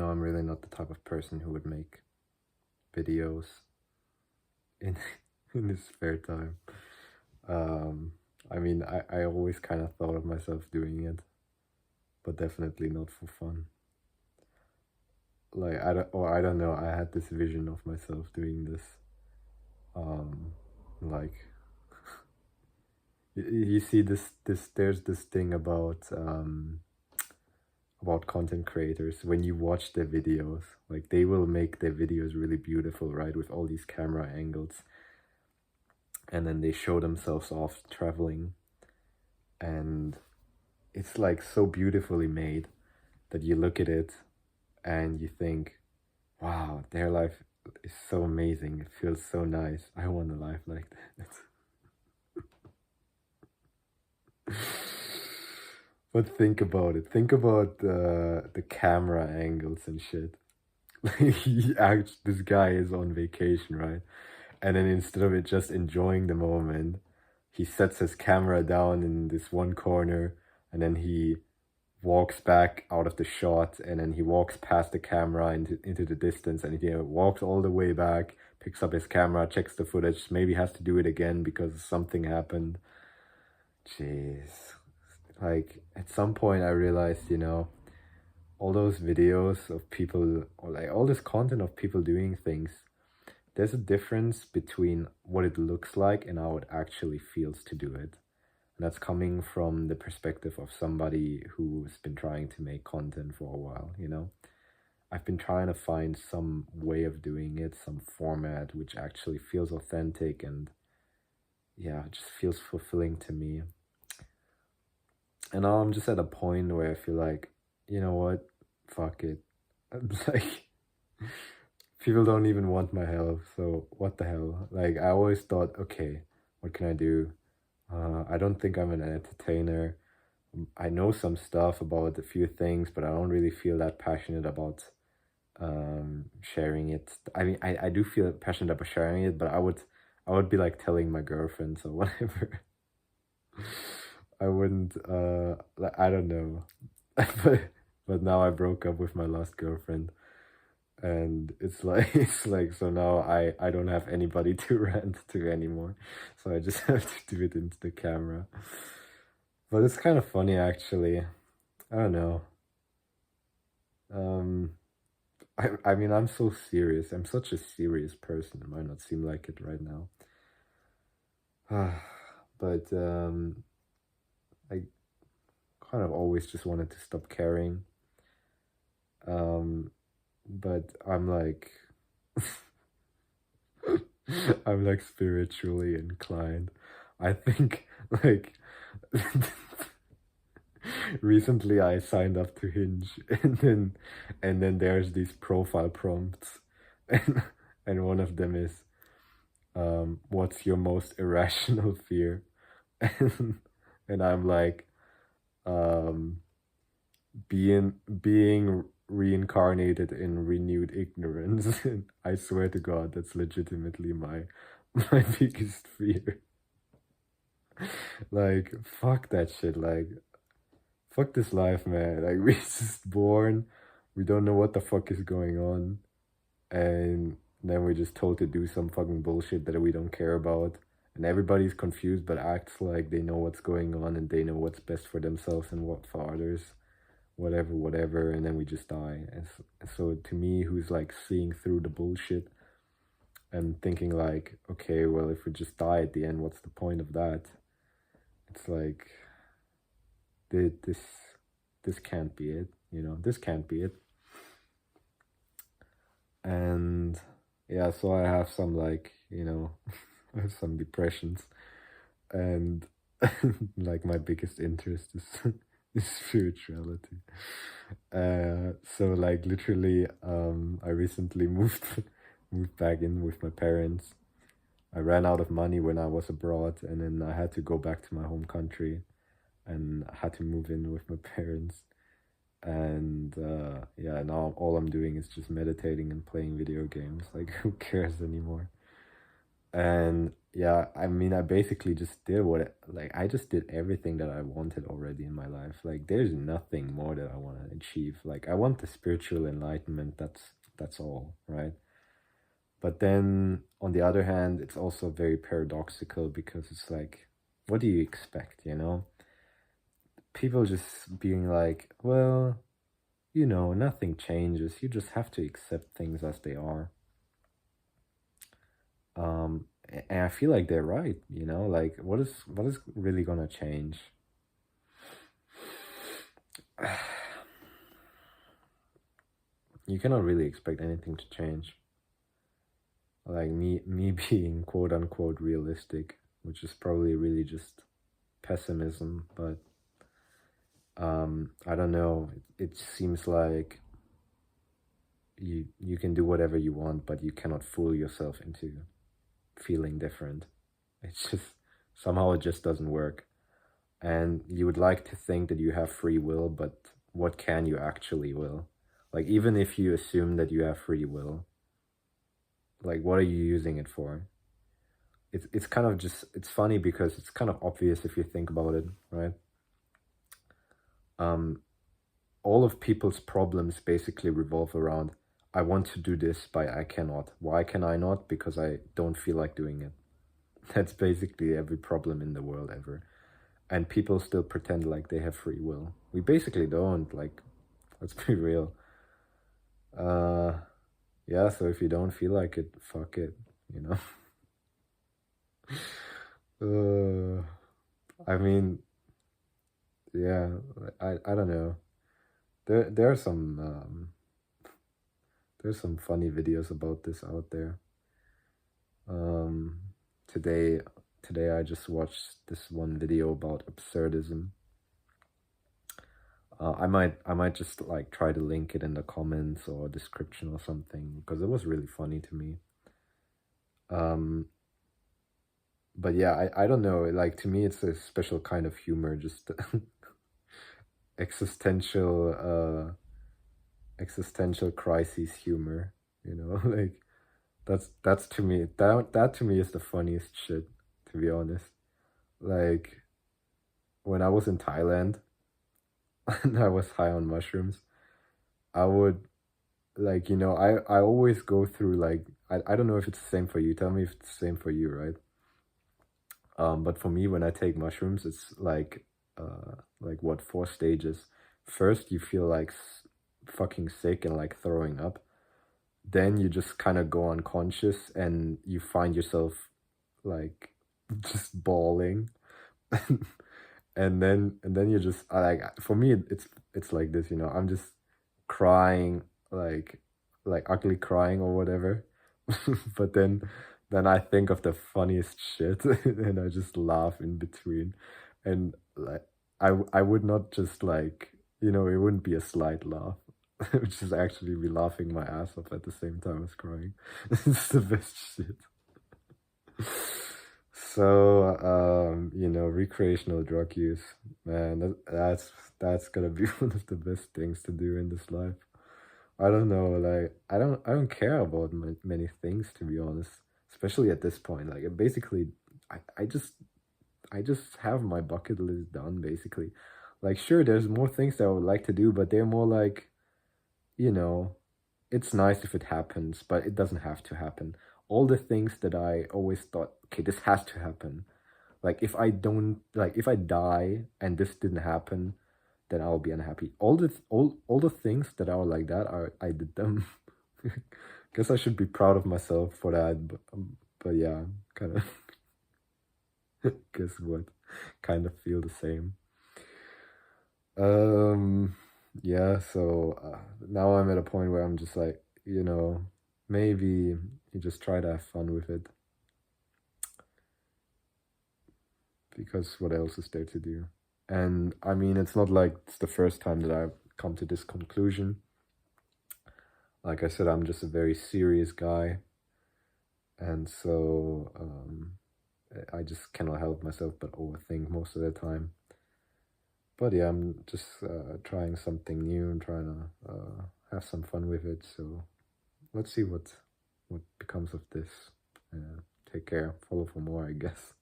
I'm really not the type of person who would make videos in in his spare time. Um, I always kind of thought of myself doing it, but definitely not for fun. Like I don't know. I had this vision of myself doing this. Um, like you see this there's this thing about content creators. When you watch their videos, like they will make their videos really beautiful, right, with all these camera angles, and then they show themselves off traveling, and it's like so beautifully made that you look at it and you think, wow, their life is so amazing, it feels so nice, I want a life like that. But think about it. Think about the camera angles and shit. This guy is on vacation, right? And then instead of it just enjoying the moment, he sets his camera down in this one corner, and then he walks back out of the shot, and then he walks past the camera into the distance, and he walks all the way back, picks up his camera, checks the footage, maybe has to do it again because something happened. Jeez. Like, at some point I realized, all those videos of people, or like all this content of people doing things, there's a difference between what it looks like and how it actually feels to do it. And that's coming from the perspective of somebody who's been trying to make content for a while. I've been trying to find some way of doing it, some format which actually feels authentic and, yeah, just feels fulfilling to me. And now I'm just at a point where I feel like, you know what? Fuck it. Like, people don't even want my help, so what the hell? Like, I always thought, okay, what can I do? I don't think I'm an entertainer. I know some stuff about a few things, but I don't really feel that passionate about sharing it. I mean, I do feel passionate about sharing it, but I would be like telling my girlfriend or whatever. I wouldn't like, I don't know. But now I broke up with my last girlfriend, and it's like it's like, so now I don't have anybody to rant to anymore, so I just have to do it into the camera. But it's kind of funny, actually. I don't know. um I mean, I'm so serious. I'm such a serious person. It might not seem like it right now. But I kind of always just wanted to stop caring. But I'm like I'm like spiritually inclined. I think, like, recently I signed up to Hinge, and then there's these profile prompts, and one of them is, what's your most irrational fear? And I'm like, um being reincarnated in renewed ignorance. And I swear to God, that's legitimately my biggest fear. Like, fuck that shit. Like, fuck this life, man. Like, we're just born, we don't know what the fuck is going on, and then we're just told to do some fucking bullshit that we don't care about. And everybody's confused but acts like they know what's going on and they know what's best for themselves and what for others, whatever, and then we just die. And so to me, who's like seeing through the bullshit and thinking like, okay, well, if we just die at the end, what's the point of that? It's like, this this can't be it, this can't be it. And yeah, so I have some, like, I have some depressions, and like my biggest interest is is spirituality. So like literally, I recently moved back in with my parents. I ran out of money when I was abroad, and then I had to go back to my home country, and I had to move in with my parents. And yeah, now all I'm doing is just meditating and playing video games. Like, who cares anymore? And yeah, I mean, I basically just did I just did everything that I wanted already in my life. Like, there's nothing more that I want to achieve. Like, I want the spiritual enlightenment. That's all, right? But then on the other hand, it's also very paradoxical because it's like, what do you expect, you know? People just being like, well, nothing changes. You just have to accept things as they are. And I feel like they're right, like what is really gonna change? You cannot really expect anything to change. Like me being quote unquote realistic, which is probably really just pessimism, but I don't know. It seems like you can do whatever you want, but you cannot fool yourself into feeling different. It's just somehow it just doesn't work. And you would like to think that you have free will, but what can you actually will? Like, even if you assume that you have free will, like, what are you using it for? It's kind of just, it's funny because it's kind of obvious if you think about it, right? All of people's problems basically revolve around, I want to do this, but I cannot. Why can I not? Because I don't feel like doing it. That's basically every problem in the world ever. And people still pretend like they have free will. We basically don't. Like, let's be real. Yeah, so if you don't feel like it, fuck it, you know? I mean, yeah, I don't know. There are there's some funny videos about this out there. Um, today I just watched this one video about absurdism. I might just like try to link it in the comments or description or something because it was really funny to me. But yeah, I don't know. Like, to me, it's a special kind of humor, just existential crisis humor. Like that's to me that to me is the funniest shit. To be honest, like when I was in Thailand and I was high on mushrooms, I would like I always go through like I don't know if it's the same for you. Tell me if it's the same for you, right? But for me, when I take mushrooms, it's like what, 4 stages. First, you feel like fucking sick and like throwing up. Then you just kind of go unconscious and you find yourself like just bawling. And then you just like, for me it's like this, I'm just crying, like ugly crying or whatever. But then I think of the funniest shit and I just laugh in between. And like I would not just like, it wouldn't be a slight laugh. Which is actually be laughing my ass off at the same time as crying. It's the best shit. So, recreational drug use, man, that's gonna be one of the best things to do in this life. I don't know, like I don't care about many things, to be honest, especially at this point. Like, basically, I just have my bucket list done, basically. Like, sure, there's more things that I would like to do, but they're more like, you know, it's nice if it happens, but it doesn't have to happen. All the things that I always thought, okay, this has to happen. Like, if I die and this didn't happen, then I'll be unhappy. All the things that are like that I did them. Guess I should be proud of myself for that. But yeah, kind of. Guess what? Kind of feel the same. Yeah, so now I'm at a point where I'm just like, maybe you just try to have fun with it. Because what else is there to do? And I mean, it's not like it's the first time that I've come to this conclusion. Like I said, I'm just a very serious guy. And so I just cannot help myself but overthink most of the time. But yeah, I'm just trying something new and trying to have some fun with it. So let's see what becomes of this. Take care. Follow for more, I guess.